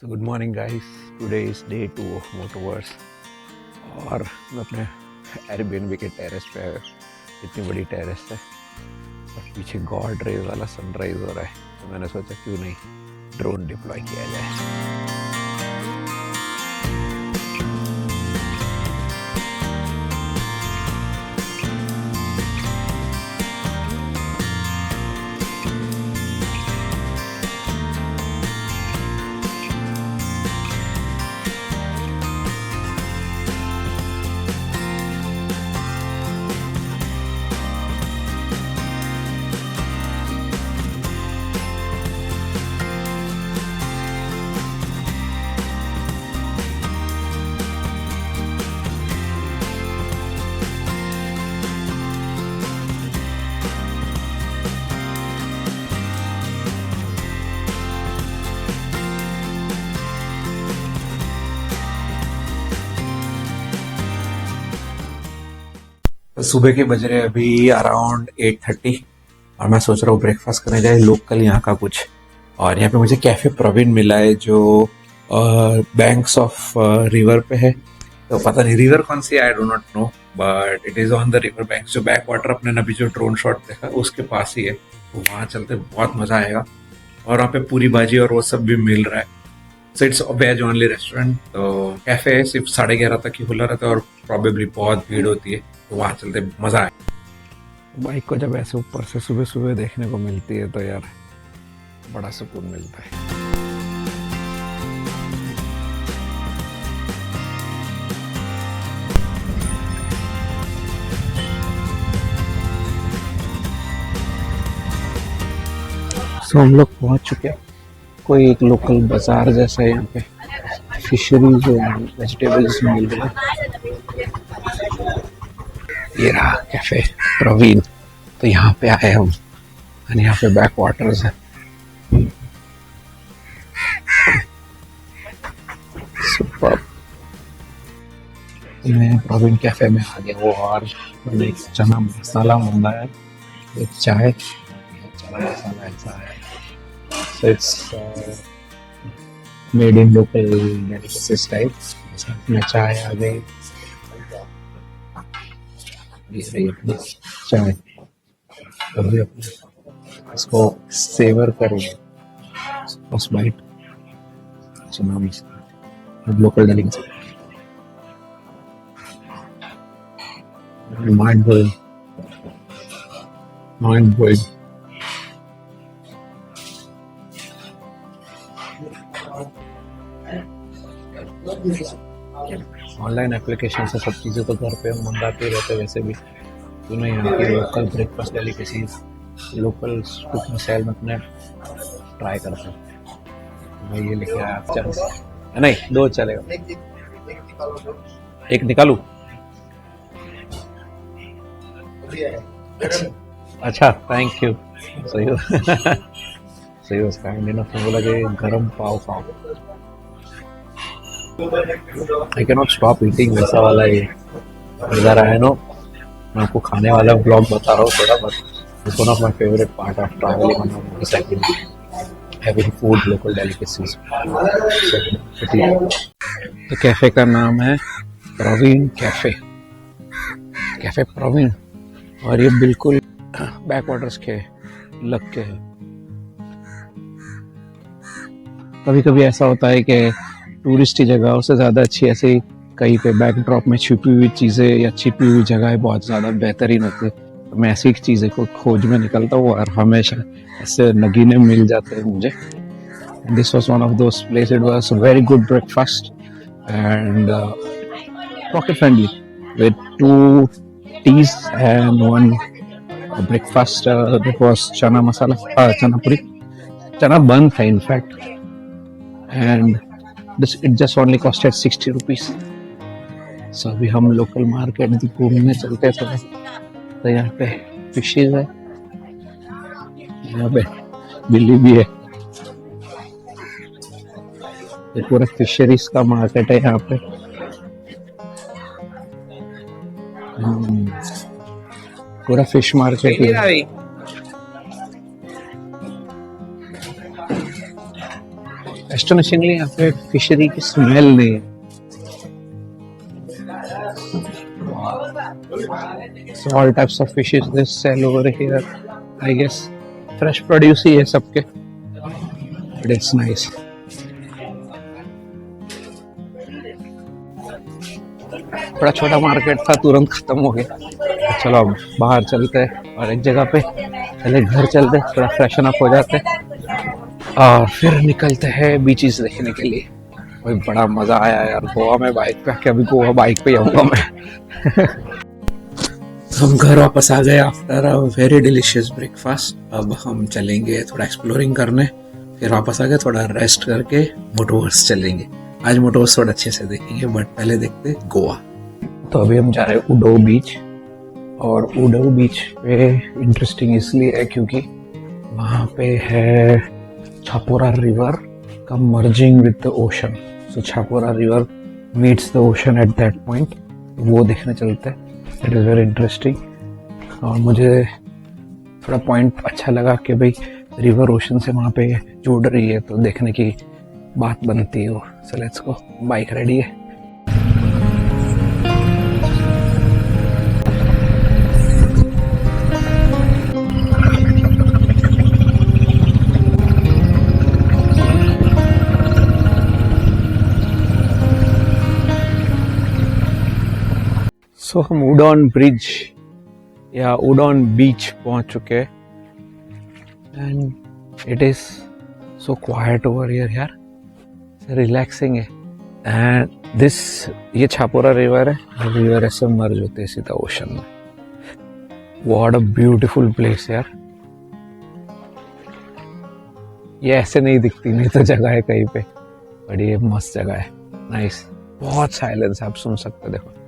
So good morning guys. Today is day 2 of Motoverse और मैं अपने एयरबीएनबी के टेरेस पे है। इतनी बड़ी टेरेस है और पीछे गॉड रेज वाला सनराइज हो रहा है, तो मैंने सोचा क्यों नहीं ड्रोन डिप्लॉय किया जाए। सुबह के बज रहे अभी अराउंड 8:30 और मैं सोच रहा हूँ ब्रेकफास्ट करने जाए लोकल यहाँ का कुछ। और यहाँ पे मुझे कैफे प्रवीण मिला है जो बैंक्स ऑफ रिवर पे है। तो पता नहीं रिवर कौन सी, I do not know, but it is on the river bank. जो बैक वाटर अपने अभी जो ड्रोन शॉट देखा उसके पास ही है, तो वहाँ चलते बहुत मजा आएगा। और वहाँ पे पूरी भाजी और वो सब भी मिल रहा है। So it's veg only restaurant. तो कैफे सिर्फ 11:30 तक ही खुला रहता है और प्रॉबेबली बहुत भीड़ होती है, तो वहाँ चलते मजा आए। बाइक को जब ऐसे ऊपर से सुबह सुबह देखने को मिलती है तो यार बड़ा सुकून मिलता है। सो हम लोग पहुंच चुके हैं। कोई एक लोकल बाजार जैसा है, यहाँ पे फिशरीज और वेजिटेबल्स मिल रहे हैं। ये रहा कैफे प्रवीण। तो यहाँ पे आए हम और यहाँ पे बैक वाटर्स है। सुपर। मैं प्रवीण कैफे में आ गया हूँ और एक चना मसाला मंगाया, एक चाय, चना मसाला ऐसा है। So it's made in local delicacy style। साथ में चाय आ गई, ये रही अपनी चाय। अभी इसको सेवर करेंगे, first bite chana masala local delicacy. Mind blowing. Online application से सब चीज़ें तो घर पे हम मंगाते ही रहते, वैसे भी क्यों नहीं यहाँ की local breakfast delicacies, local cooking style में अपने ट्राई करते हैं। मैं ये लेके आया, चल नहीं 2 चलेगा, एक निकालूं। अच्छा थैंक यू। सही उसका काइंड इनफ। बोला कि गरम पाव खाओ। I cannot stop eating वैसा वाला ये इधर आया नो। मैं आपको खाने वाला ब्लॉग बता रहा हूँ थोड़ा, but it's one of my favourite part of travelling on motorcycle, having food local delicacies. तो कैफे का नाम है प्रवीण कैफे, कैफे प्रवीण। और ये बिल्कुल बैक वाटर्स के लग के है। कभी कभी ऐसा होता है कि टूरिस्टी जगहों से ज़्यादा अच्छी ऐसे कहीं पे बैकड्रॉप में छिपी हुई चीज़ें या छिपी हुई जगहें बहुत ज़्यादा बेहतरीन होती है। तो मैं ऐसी चीज़ें को खोज में निकलता हूँ और हमेशा ऐसे नगीने मिल जाते हैं मुझे। This was one of those place. It was very good breakfast and pocket friendly with 2 teas and 1 breakfast that was chana masala, chana puri, chana bun tha in fact, and it just only costed 60 rupees। So अभी हम local market घूमने चलते थे। तो यहाँ पे fishes है, यहाँ पे बिल्ली भी है। ये पूरा फिशरीज का मार्केट है यहाँ पे। पूरा फिश मार्केट है। एस्टोनिशिंगली यहाँ पे फिशरी की स्मेल नहीं है। So all types of fishes they sell over here. I guess fresh produce ही है सबके, but it's nice. बड़ा छोटा मार्केट था, तुरंत खत्म हो गया। चलो अब बाहर चलते हैं और एक जगह पे पहले घर चलते, थोड़ा फ्रेशन अप हो जाते और फिर निकलते हैं बीचेस देखने के लिए। भाई बड़ा मजा आया यार गोवा में बाइक पे आके। अभी गोवा बाइक पे आऊंगा मैं। हम घर वापस आ गए after a very delicious breakfast. अब हम चलेंगे थोड़ा एक्सप्लोरिंग करने, फिर वापस आ गए थोड़ा रेस्ट करके मोटोवर्स चलेंगे। आज मोटोवर्स थोड़ा अच्छे से देखेंगे, बट पहले देखते गोवा। तो अभी हम जा रहे हैं उडो बीच, और उडो बीच पे इंटरेस्टिंग इसलिए है क्योंकि वहाँ पे है छापोरा रिवर का merging with the ocean. So Chapora river meets the ocean at that point, वो देखने चलते हैं। इट इज़ वेरी इंटरेस्टिंग और मुझे थोड़ा पॉइंट अच्छा लगा कि भाई रिवर ओशन से वहाँ पे जुड़ रही है, तो देखने की बात बनती है वो। सो लेट्स गो, बाइक रेडी है। सो हम उडॉन ब्रिज या उडॉन बीच पहुंच चुके हैं and it is so quite over here यार, रिलैक्सिंग है। एंड दिस ये छापोरा रिवर है, रिवर ऐसे मर्ज होते हैं सीधा ओशन में। व्हाट अ ब्यूटीफुल प्लेस यार। ये ऐसे नहीं दिखती, नहीं तो जगह है कहीं पे, बड़ी ये मस्त जगह है, नाइस। बहुत साइलेंस आप सुन सकते हो। देखो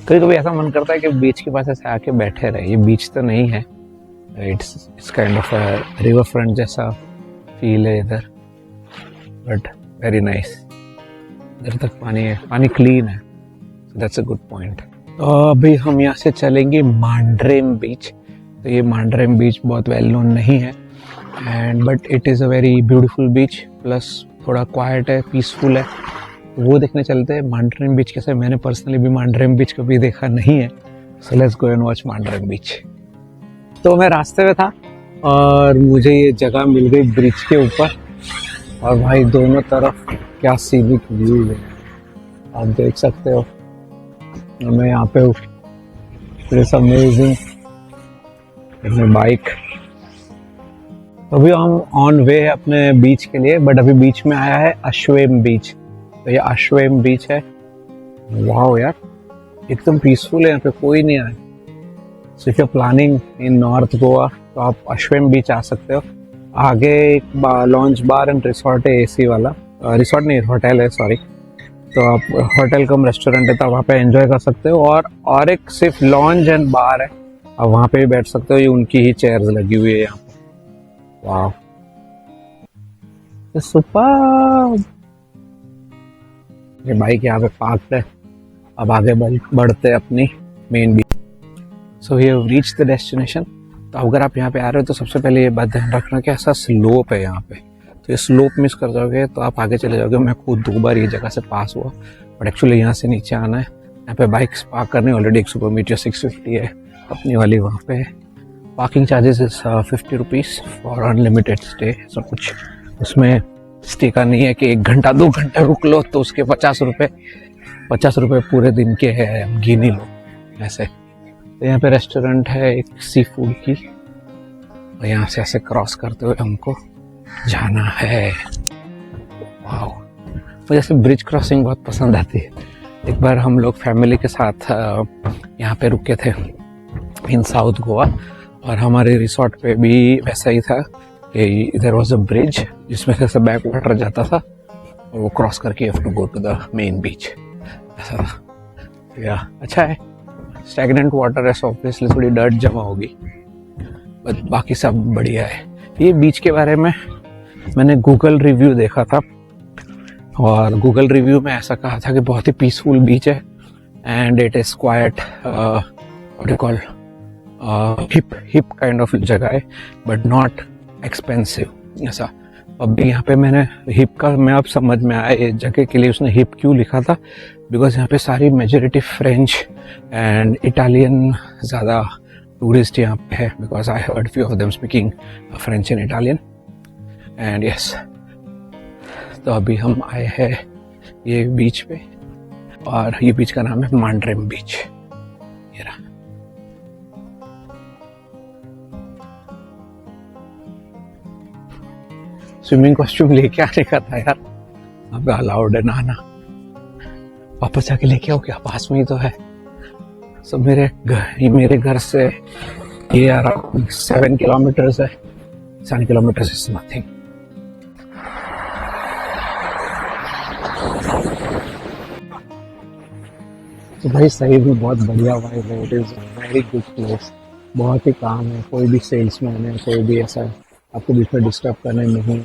कभी कभी ऐसा मन करता है कि बीच के पास ऐसे आके बैठे रहे। ये बीच तो नहीं है, it's kind of a river front जैसा फील है इधर, बट वेरी नाइस। इधर तक पानी है, पानी क्लीन है, दैट्स अ गुड पॉइंट। तो अभी हम यहाँ से चलेंगे मांड्रेम बीच। तो ये मांड्रेम बीच बहुत वेल नोन नहीं है and but it is a very beautiful beach, plus थोड़ा क्वाइट है, पीसफुल है। वो देखने चलते हैं मांड्रेम बीच कैसे। मैंने पर्सनली भी मांड्रेम बीच कभी देखा नहीं है, so let's go and watch Mandrem beach. तो मैं रास्ते में था और मुझे ये जगह मिल गई ब्रिज के ऊपर, और भाई दोनों तरफ क्या सीनिक व्यू है, आप देख सकते हो। मैं यहाँ पे हूँ, इट्स अमेजिंग। अपने बाइक, अभी हम ऑन वे है अपने बीच के लिए, बट अभी बीच में आया है अश्वेम बीच। तो ये अश्वेम बीच है। वाओ यार, एकदम पीसफुल है, यहाँ पे कोई नहीं आया। So if you planning in north Goa तो आप अश्वेम बीच आ सकते हो। आगे एक लॉन्च बार एंड रिसोर्ट है, एसी वाला। रिसोर्ट नहीं, होटल है, सॉरी। तो आप होटल कम रेस्टोरेंट है, तो वहाँ पे एंजॉय कर सकते हो। और एक सिर्फ लॉन्च एंड बार है, आप वहाँ पे भी बैठ सकते हो। ये उनकी ही चेयर्स लगी हुई है यहाँ पे। वाह, सुपर। ये बाइक यहाँ पे पार्क है। अब आगे बढ़ते अपनी main beach. So we have reached the destination. तो अगर आप यहाँ पे आ रहे हो तो सबसे पहले ये बात ध्यान रखना कि ऐसा स्लोप है यहाँ पे, तो ये स्लोप मिस कर जाओगे तो आप आगे चले जाओगे। मैं खुद 2 बार ये जगह से पास हुआ, बट एक्चुअली यहाँ से नीचे आना है। यहाँ पे बाइक्स पार्क करनी, ऑलरेडी एक सुपर मीटर 650 है, अपनी वाली वहाँ पे है। Parking charges is 50 rupees for unlimited stay. सब कुछ उसमें स्टे का नहीं है कि 1 घंटा 2 घंटा रुक लो तो उसके 50 रुपये पूरे दिन के है, गिन ही लो ऐसे। तो यहाँ पे रेस्टोरेंट है एक सी फूड की, और यहाँ से ऐसे क्रॉस करते हुए हमको जाना है। वाह, मुझे ऐसे ब्रिज क्रॉसिंग बहुत पसंद आती है। एक बार हम लोग फैमिली के साथ यहाँ पे रुके थे इन साउथ गोवा, और हमारे रिसोर्ट पे भी वैसा ही था कि इधर वॉज अ ब्रिज जिसमें से बैक वाटर जाता था, और वो क्रॉस करके you have to go to the main beach, ऐसा था। या अच्छा है, स्टैग्नेंट वाटर है, सो ऑब्वियसली थोड़ी डर्ट जमा होगी, बट बाकी सब बढ़िया है। ये बीच के बारे में मैंने गूगल रिव्यू देखा था, और गूगल रिव्यू में ऐसा कहा था कि बहुत ही पीसफुल बीच है and it is quite what you call hip kind of जगह है, बट नॉट एक्सपेंसिव ऐसा। अब भी यहाँ पे मैंने हिप का, मैं अब समझ में आया ये जगह के लिए उसने हिप क्यों लिखा था, बिकॉज यहाँ पे सारी मेजोरिटी फ्रेंच एंड इटालियन ज़्यादा टूरिस्ट यहाँ पे है, because I heard few of them speaking French and Italian and yes. तो अभी हम आए हैं ये बीच पे, और ये बीच का नाम है मांड्रेम बीच। ये रहा। स्विमिंग कॉस्ट्यूम लेके आने का था यार, अब अलाउड है नहाना। वापस जाके लेके आओ क्या, पास में ही तो है। सो मेरे घर से ये अराउंड 7 किलोमीटर्स है। 7 किलोमीटर्स इज नथिंग। तो भाई सही भी बहुत बढ़िया वाइब है। It is very good place, बहुत ही काम है। कोई भी सेल्समैन है, कोई भी ऐसा आपको बीच में डिस्टर्ब करने नहीं।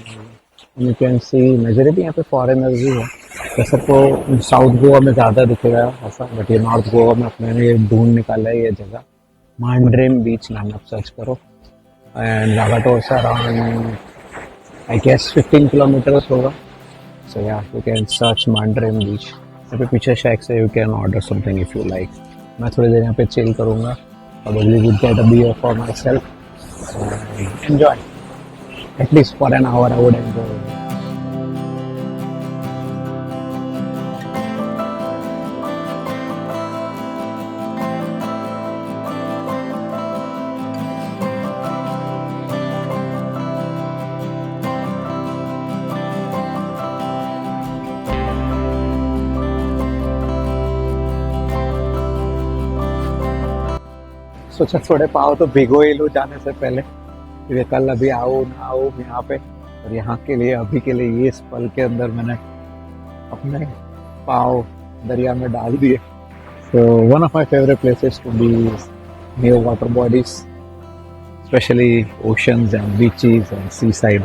यू कैन सी मेजोरिटी यहाँ पे फॉरेनर्स ही है। वैसे तो साउथ गोवा में ज़्यादा दिखेगा ऐसा, बट ये नॉर्थ गोवा में अपने ने ये ढूंढ निकाला है ये जगह। मांड्रेम बीच नाम आप सर्च करो एंड ज़्यादा तो ऐसा अराउंड आई गेस 15 किलोमीटर्स होगा। सो या you can search Mandrem beach. यहाँ पे पीछे शैक से you can order something if you like. मैं थोड़ी देर यहाँ पे चिल करूँगा और will get a beer for myself, enjoy at least for an hour. I would enjoy. सोचा थोड़े पाव तो भिगो ही लूँ जाने से पहले, फिर कल अभी आओ ना आओ यहाँ पे। और यहाँ के लिए अभी के लिए ये इस पल के अंदर मैंने अपने पाव दरिया में डाल दिए। So one of my favourite places to be near water bodies, specially oceans and beaches and sea side.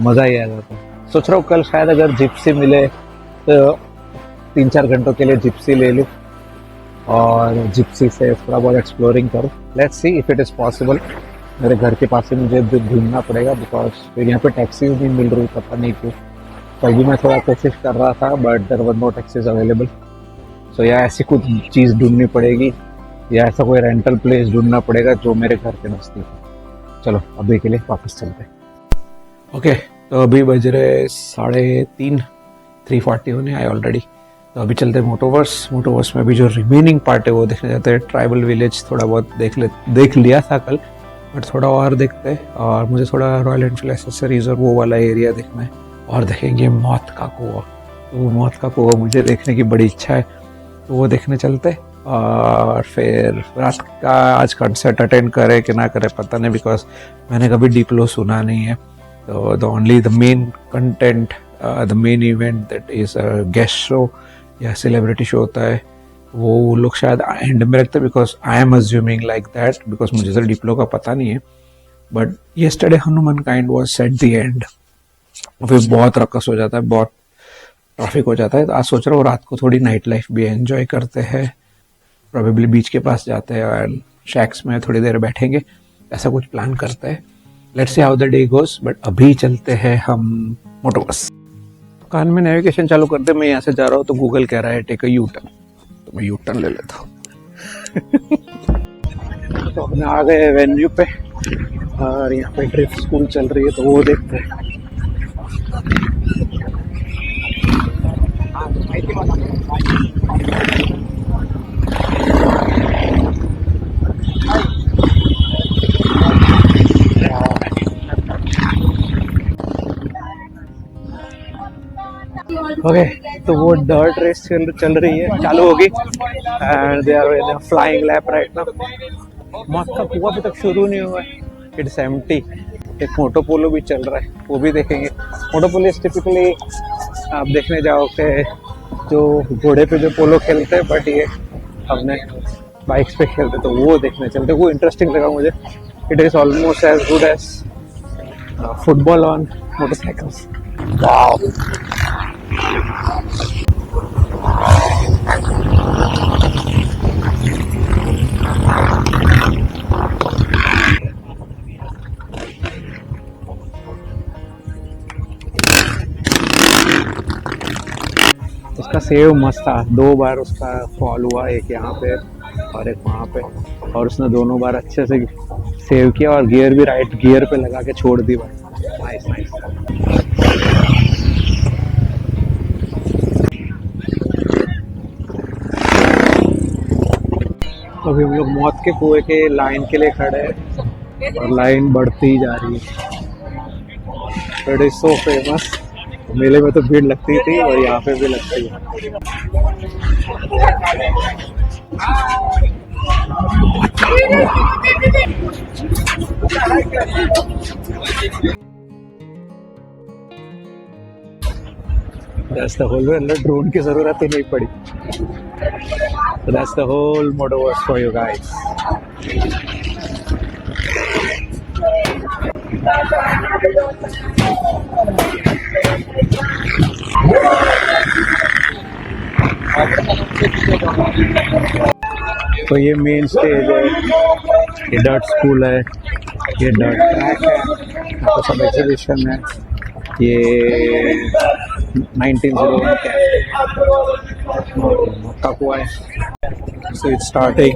मज़ा ही आ जाता है। सोच रहा हूँ कल शायद अगर जिप्सी मिले तो 3-4 घंटों के लिए जिप्सी ले लूँ और जिप्सी से थोड़ा बहुत एक्सप्लोरिंग करूँ। Let's see if it is possible. मेरे घर के पास से मुझे ढूंढना पड़ेगा बिकॉज फिर यहाँ पे टैक्सी नहीं मिल रही, पता नहीं क्यों। तो अभी मैं थोड़ा कोशिश कर रहा था but there were no taxis available. So या ऐसी कुछ चीज़ ढूंढनी पड़ेगी या ऐसा कोई रेंटल प्लेस ढूंढना पड़ेगा जो मेरे घर के नज़दीक है। चलो अभी के लिए वापस चलते हैं। ओके, तो अभी बज रहे 3:30, 3:40 होने आए ऑलरेडी। तो अभी चलते हैं मोटोवर्स। मोटोवर्स में अभी जो रिमेनिंग पार्ट है वो देखने जाते हैं। ट्राइबल विलेज थोड़ा बहुत देख लिया था कल, बट थोड़ा और देखते हैं। और मुझे थोड़ा रॉयल एनफील्ड एक्सेसरीज और वो वाला एरिया देखना है। और देखेंगे मौत का कुआं। तो मौत का कुआं मुझे देखने की बड़ी इच्छा है, तो वो देखने चलते हैं। और फिर रात का आज कंसर्ट अटेंड करे कि ना करे पता नहीं, बिकॉज मैंने कभी डिप्लो सुना नहीं है। तो the main content, the main event that is guest show या सेलिब्रिटी शो होता है, वो लोग शायद एंड में रखते हैं, because I am assuming like that, because मुझे सर डिप्लो का पता नहीं है। But yesterday Hanuman kind was at the end. फिर बहुत रकस हो जाता है, बहुत ट्रैफिक हो जाता है। तो आज सोच रहा हूँ रात को थोड़ी नाइट लाइफ भी एंजॉय करते हैं। प्रोबेबली बीच के पास जाते हैं और शैक्स में थोड़ी देर बैठेंगे, ऐसा कुछ प्लान करते हैं। Let's see how the day goes. But अभी चलते हैं हम मोटोबस। कान में नेविगेशन चालू करते, मैं यहाँ से जा रहा हूँ तो गूगल कह रहा है टेक अ यू टर्न, तो मैं यू टर्न ले लेता हूँ। तो अपने आ गए वेन्यू पे और यहाँ पे ड्रिफ्ट स्कूल चल रही है, तो वो देखते हैं। ओके, तो वो डर्ट रेस चल रही है, चालू होगी and they are in flying lap right now. मौत का कुआं अभी तक शुरू नहीं हुआ है, इट्स एम्प्टी। एक मोटो पोलो भी चल रहा है, वो भी देखेंगे। मोटो पोलो टिपिकली आप देखने जाओगे जो घोड़े पे जो पोलो खेलते हैं, बट ये अपने बाइक्स पे खेलते, तो वो देखने चलते। वो इंटरेस्टिंग लगा मुझे। It is almost as good as football on motorcycles. Wow. उसका सेव मस्त था, 2 बार उसका फॉल हुआ, एक यहाँ पे और एक वहाँ पे, और उसने दोनों बार अच्छे से सेव किया और गियर भी राइट गियर पे लगा के छोड़ दी भाई। Nice nice. अभी हम लोग मौत के कुएं के लाइन के लिए खड़े हैं और लाइन बढ़ती ही जा रही है। It is so famous. मेले में तो भीड़ लगती थी और यहाँ पे भी लगती है। That's the whole way। Drone की जरूरत ही नहीं पड़ी। That's the whole motorverse for you guys। तो ये मेन स्टेज है, ये डर्ट स्कूल है, ये डर्ट ट्रैक है, यहाँ पे सब एग्जीबिशन है, ये 1901 का कुआ है। So it's starting.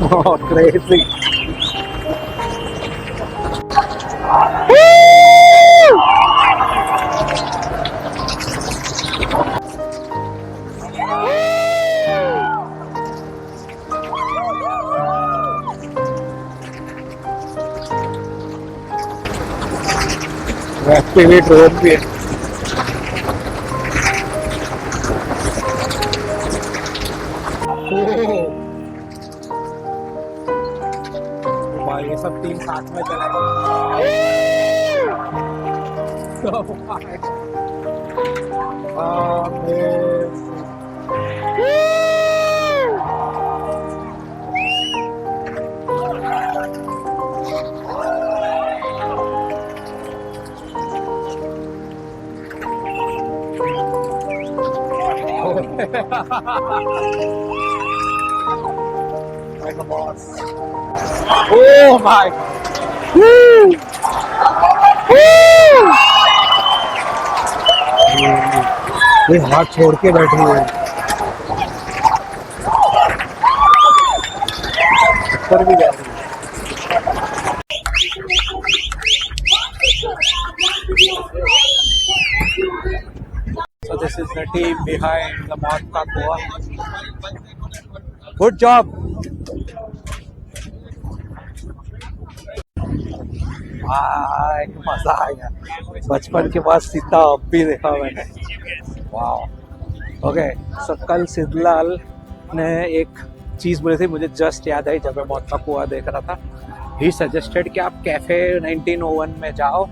Oh, crazy! FPV drone भी है। ये सब टीम साथ में चला like a boss। Oh my! Woo! Woo! ये हाथ छोड़ के बैठी है। ऊपर भी जा रही है। So this is the team behind the Mount का कुआं। Good job! मजा आया। बचपन के बाद सीता अब भी देखा मैंने। वाह। ओके, सो कल सिद्धलाल ने एक चीज़ बोली थी, मुझे जस्ट याद आई जब मैं मौत का कुआं देख रहा था। ही सजेस्टेड कि आप कैफे 1901 में जाओ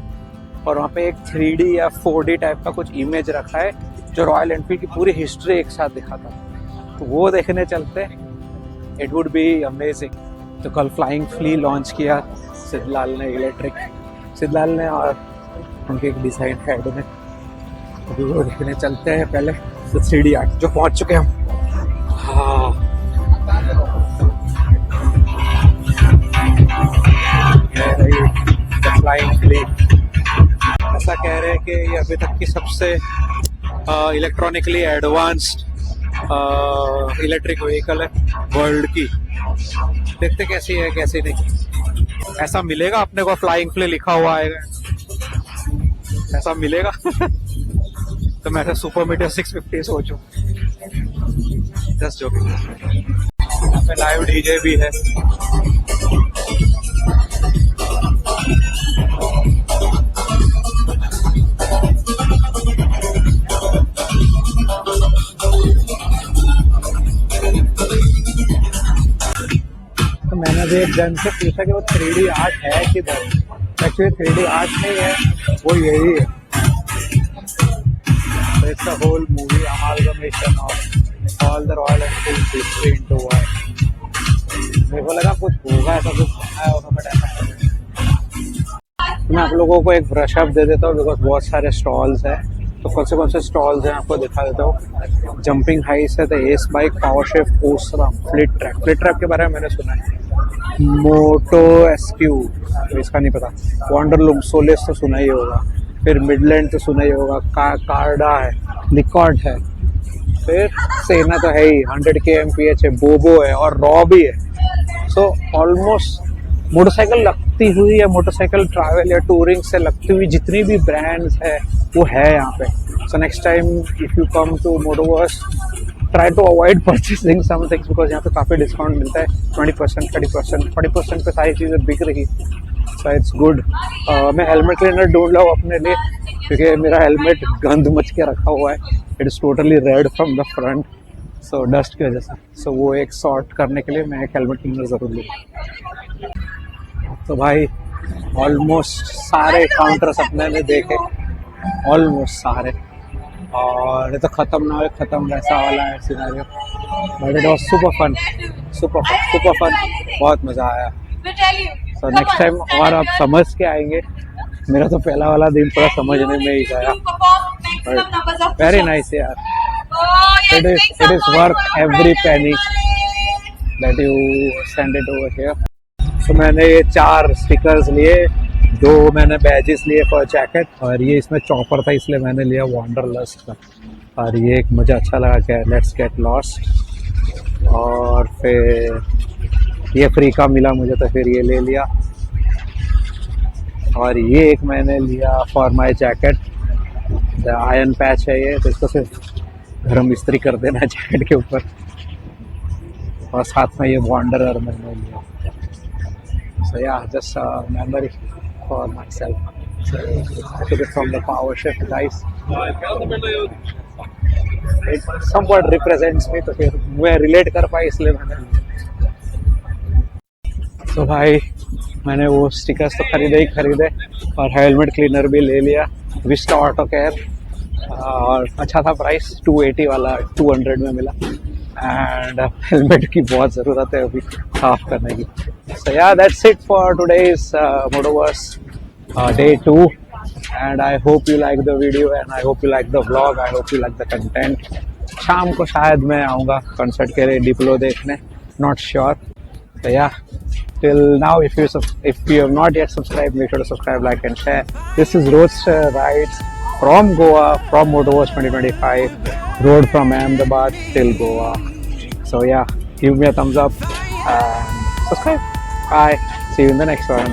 और वहाँ पे एक 3D या 4D टाइप का कुछ इमेज रखा है जो रॉयल एनफील्ड की पूरी हिस्ट्री एक साथ दिखाता है, तो वो देखने चलते। It would be amazing. तो कल फ्लाइंग फ्ली लॉन्च किया सिद्धलाल ने, इलेक्ट्रिक सिद्धलाल ने और उनके एक डिज़ाइन हेड ने। अभी वो देखने चलते हैं पहले तो 3D आर्ट जो पहुंच चुके हम। हाँ, फ्लाइंग फ्ली। ऐसा कह रहे हैं कि ये अभी तक की सबसे इलेक्ट्रॉनिकली एडवांस्ड इलेक्ट्रिक व्हीकल है वर्ल्ड की। देखते कैसी है कैसी नहीं। ऐसा मिलेगा अपने को, फ्लाइंग फ्ली लिखा हुआ है, ऐसा मिलेगा? तो मैं ऐसा सुपर मीटर 650 सोचूं। Just joking. यहाँ पे लाइव डीजे भी है। अभी एक जन से पूछा कि वो 3D आर्ट है किधर। एक्चुअली 3D आर्ट नहीं है, वो यही है। It's a whole movie amalgamation of all the Royal Enfield history into one. मेरे को लगा कुछ होगा, ऐसा कुछ बनाया होगा, बट ऐसा है। मैं आप लोगों को एक ब्रश अप दे देता हूँ बिकॉज बहुत सारे स्टॉल्स हैं। तो कौन से स्टॉल्स हैं आपको दिखा देता हूँ। जंपिंग हाइस है, तो एस बाइक, पावर शेफ, ओसरा, फ्लिट ट्रैप के बारे में मैंने सुना है। मोटो एसक्यू इसका नहीं पता। वॉन्डरलूम, सोलेस तो सुना ही होगा। फिर मिडलैंड तो सुना ही होगा। कार्डा है, निकॉट है, फिर सेना तो है ही, 100 kmph है, बोबो है और रॉ भी है। सो ऑलमोस्ट मोटरसाइकिल लगती हुई या मोटरसाइकिल ट्रैवल या टूरिंग से लगती हुई जितनी भी ब्रांड्स है वो है यहाँ पे। So next time if you come to Motoverse, try to avoid purchasing some things because यहाँ पे काफ़ी डिस्काउंट मिलता है। 20%, 30%, 40% पे सारी चीज़ें बिक रही। So it's good. मैं हेलमेट क्लीनर ढूंढ रहा हूँ अपने लिए क्योंकि मेरा हेलमेट गंद मच के रखा हुआ है। It is totally red from the front, so dust की वजह से। सो वो एक सॉर्ट करने के लिए मैं एक हेलमेट क्लीनर ज़रूर लूँगा। तो भाई ऑलमोस्ट सारे काउंटर्स अपने ने देखे, ऑलमोस्ट सारे। और ये तो ख़त्म ना हो, ख़त्म वैसा वाला है scenario. But it was super fun, बहुत मज़ा आया। सो नेक्स्ट टाइम और आप समझ के आएंगे। मेरा तो पहला वाला दिन थोड़ा समझने में ही गया, बट वेरी नाइस यार। It is worth every penny that you send it over here. तो मैंने ये 4 स्टिकर्स लिए, 2 मैंने बैजेस लिए फॉर जैकेट, और ये इसमें चॉपर था इसलिए मैंने लिया वॉन्डरलस्ट का। और ये एक मुझे अच्छा लगा क्या, लेट्स गेट लॉस्ट। और फिर ये फ्री का मिला मुझे तो फिर ये ले लिया। और ये एक मैंने लिया for my jacket, the iron patch है ये, तो इसको सिर्फ गरम इस्त्री कर देना है जैकेट के ऊपर। और साथ में ये वॉन्डरर मैंने लिया। So yeah, just a memory for myself. So I took it from the power chef guys. It somewhat represents me, तो फिर मैं relate कर पाई इसलिए मैंने लिया। तो भाई मैंने वो स्टिकर्स तो खरीदे और हेलमेट क्लीनर भी ले लिया विस्टा ऑटो केयर। और अच्छा था प्राइस, 280 वाला 200 में मिला। एंड हेलमेट की बहुत ज़रूरत है अभी साफ करने की। So yeah, that's it for today's Motoverse day 2, and I hope you like the video and I hope you like the vlog. I hope you like the content. शाम को शायद मैं आऊँगा कंसर्ट के लिए डिप्लो देखने, not sure. So yeah, till now if you have not yet subscribed, make sure to subscribe, like and share. This is Roadster Rides from Goa, from Motoverse 2025, road from Ahmedabad till Goa. So yeah, give me a thumbs up and subscribe. Bye. See you in the next one.